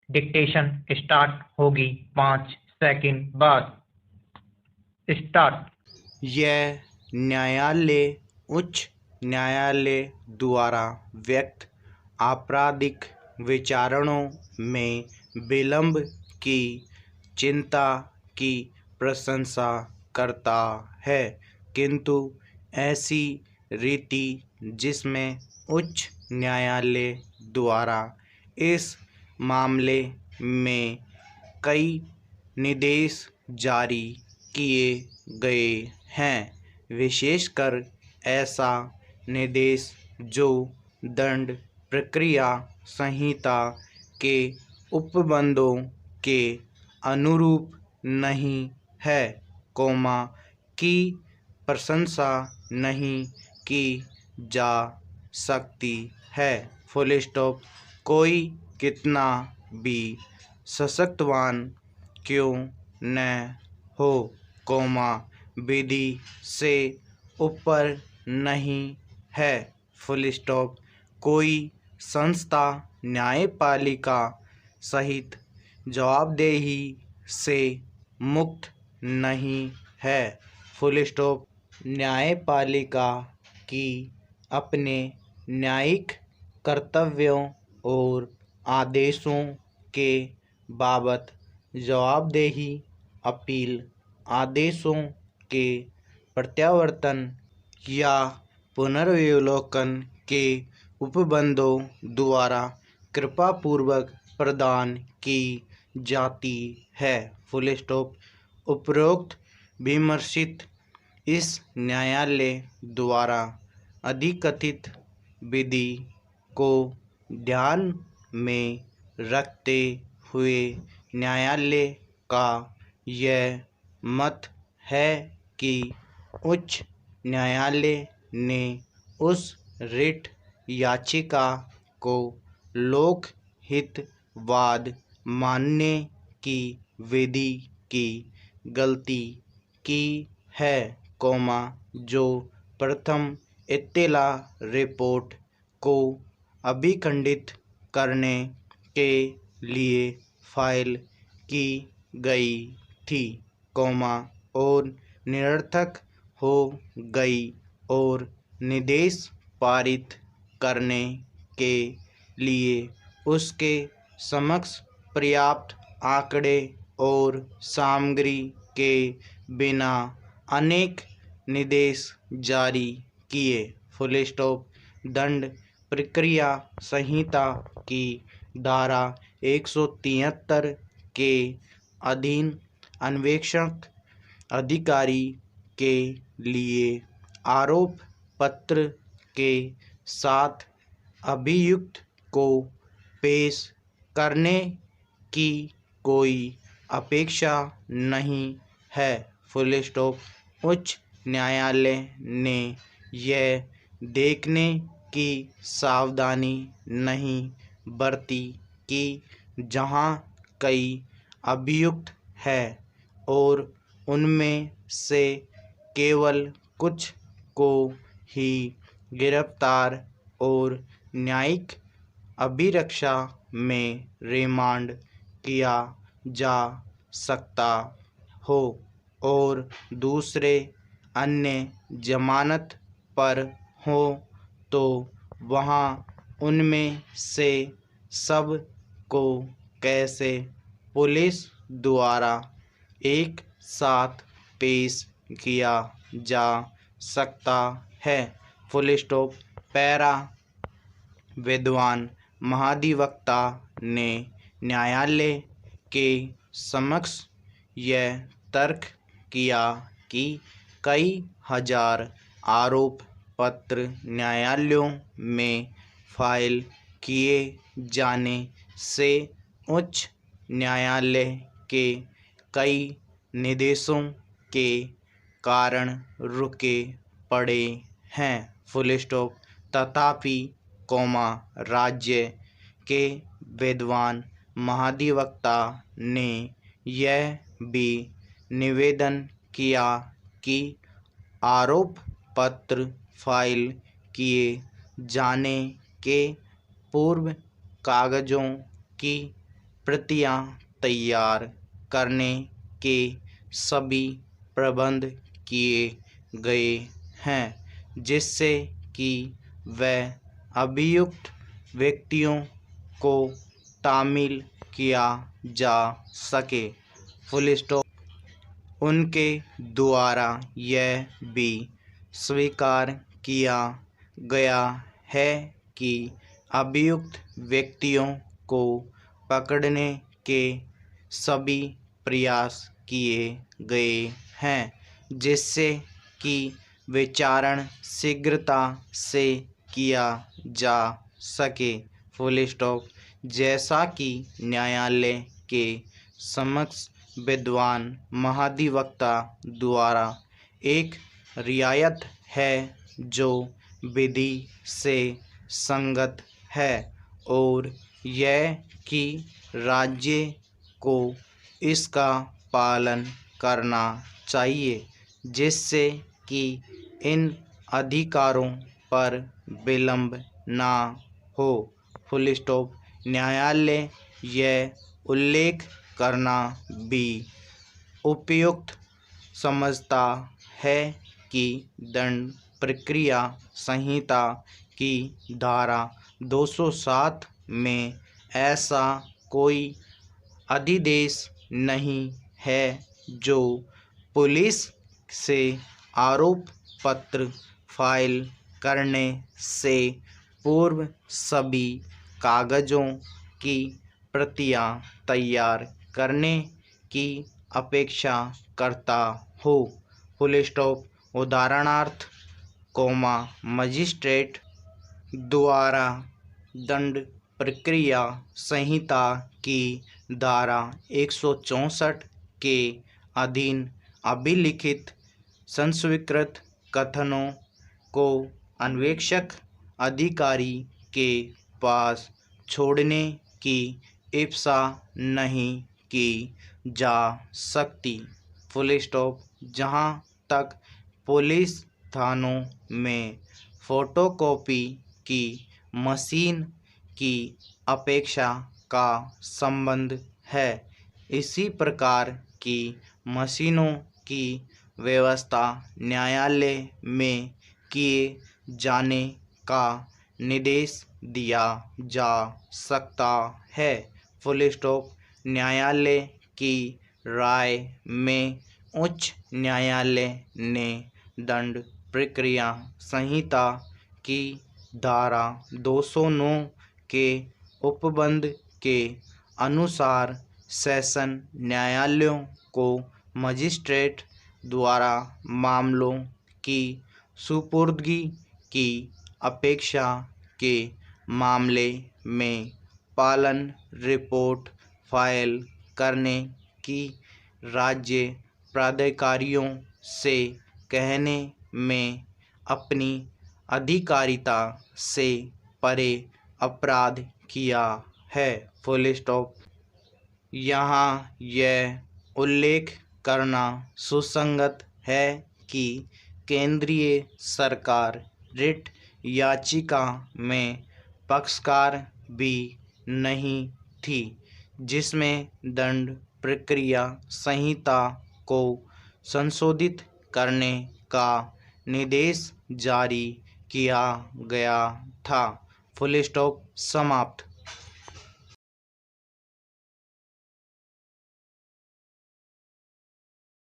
Dictation start होगी 5 second बाद। Start. यह न्यायालय उच्च न्यायालय द्वारा व्यक्त आपराधिक विचारणों में विलंब की चिंता की प्रशंसा करता है, किंतु ऐसी रीति जिसमें उच्च न्यायालय द्वारा इस मामले में कई निर्देश जारी किए गए हैं, विशेषकर ऐसा निर्देश जो दंड प्रक्रिया संहिता के उपबंधों के अनुरूप नहीं है, की प्रशंसा नहीं की जा सकती है। Full stop. कोई कितना भी सशक्तवान क्यों न हो, विधि से ऊपर नहीं है। Full stop. कोई संस्था न्यायपालिका सहित जवाबदेही से मुक्त नहीं है। Full stop. न्यायपालिका की अपने न्यायिक कर्तव्यों और आदेशों के बाबत जवाबदेही, अपील, आदेशों के प्रत्यावर्तन या पुनर्विलोकन के उपबंधों द्वारा कृपापूर्वक प्रदान की जाती है। Full stop. उपरोक्त विमर्शित इस न्यायालय द्वारा अधिकथित विधि को ध्यान में रखते हुए न्यायालय का यह मत है कि उच्च न्यायालय ने उस रिट याचिका को लोकहितवाद मानने की विधि की गलती की है, जो प्रथम इत्तला रिपोर्ट को अभिखंडित करने के लिए फाइल की गई थी, और निरर्थक हो गई और निर्देश पारित करने के लिए उसके समक्ष पर्याप्त आंकड़े और सामग्री के बिना अनेक निर्देश जारी किए। Full stop. दंड प्रक्रिया संहिता की धारा 173 के अधीन अन्वेषक अधिकारी के लिए आरोप पत्र के साथ अभियुक्त को पेश करने की कोई अपेक्षा नहीं है। Full stop. उच्च न्यायालय ने यह देखने की सावधानी नहीं बरती कि जहां कई अभियुक्त हैं और उनमें से केवल कुछ को ही गिरफ्तार और न्यायिक अभिरक्षा में रिमांड किया जा सकता हो और दूसरे अन्य जमानत पर हो, तो वहाँ उनमें से सब को कैसे पुलिस द्वारा एक साथ पेश किया जा सकता है। Full stop. पैरा। विद्वान महाधिवक्ता ने न्यायालय के समक्ष यह तर्क किया कि कई हजार आरोप पत्र न्यायालयों में फाइल किए जाने से उच्च न्यायालय के कई निर्देशों के कारण रुके पड़े हैं। Full stop. तथापि, राज्य के विद्वान महाधिवक्ता ने यह भी निवेदन किया कि आरोप पत्र फाइल किए जाने के पूर्व कागजों की प्रतियां तैयार करने के सभी प्रबंध किए गए हैं, जिससे कि वह अभियुक्त व्यक्तियों को तामील किया जा सके। Full stop. उनके द्वारा यह भी स्वीकार किया गया है कि अभियुक्त व्यक्तियों को पकड़ने के सभी प्रयास किए गए हैं, जिससे कि विचारण शीघ्रता से किया जा सके। Full stop. जैसा कि न्यायालय के समक्ष विद्वान महाधिवक्ता द्वारा एक रियायत है जो विधि से संगत है, और यह कि राज्य को इसका पालन करना चाहिए, जिससे कि इन अधिकारों पर विलंब ना हो। Full stop. न्यायालय यह उल्लेख करना भी उपयुक्त समझता है कि दंड प्रक्रिया संहिता की धारा 207 में ऐसा कोई अधिदेश नहीं है जो पुलिस से आरोप पत्र फाइल करने से पूर्व सभी कागजों की प्रतियां तैयार करने की अपेक्षा करता हो। Full stop. उदाहरणार्थ, मजिस्ट्रेट द्वारा दंड प्रक्रिया संहिता की धारा 164 के अधीन अभिलिखित संस्वीकृत कथनों को अन्वेषक अधिकारी के पास छोड़ने की इप्सा नहीं की जा सकती। Full stop. जहां तक पुलिस थानों में फोटोकॉपी की मशीन की अपेक्षा का संबंध है, इसी प्रकार की मशीनों की व्यवस्था न्यायालय में किए जाने का निर्देश दिया जा सकता है। Full stop. न्यायालय की राय में उच्च न्यायालय ने दंड प्रक्रिया संहिता की धारा 209 के उपबंध के अनुसार सेशन न्यायालयों को मजिस्ट्रेट द्वारा मामलों की सुपुर्दगी की अपेक्षा के मामले में पालन रिपोर्ट फाइल करने की राज्य प्राधिकारियों से कहने में अपनी अधिकारिता से परे अपराध किया है। Full stop. यहाँ यह उल्लेख करना सुसंगत है कि केंद्रीय सरकार रिट याचिका में पक्षकार भी नहीं थी, जिसमें दंड प्रक्रिया संहिता को संशोधित करने का निर्देश जारी किया गया था। Full stop. समाप्त।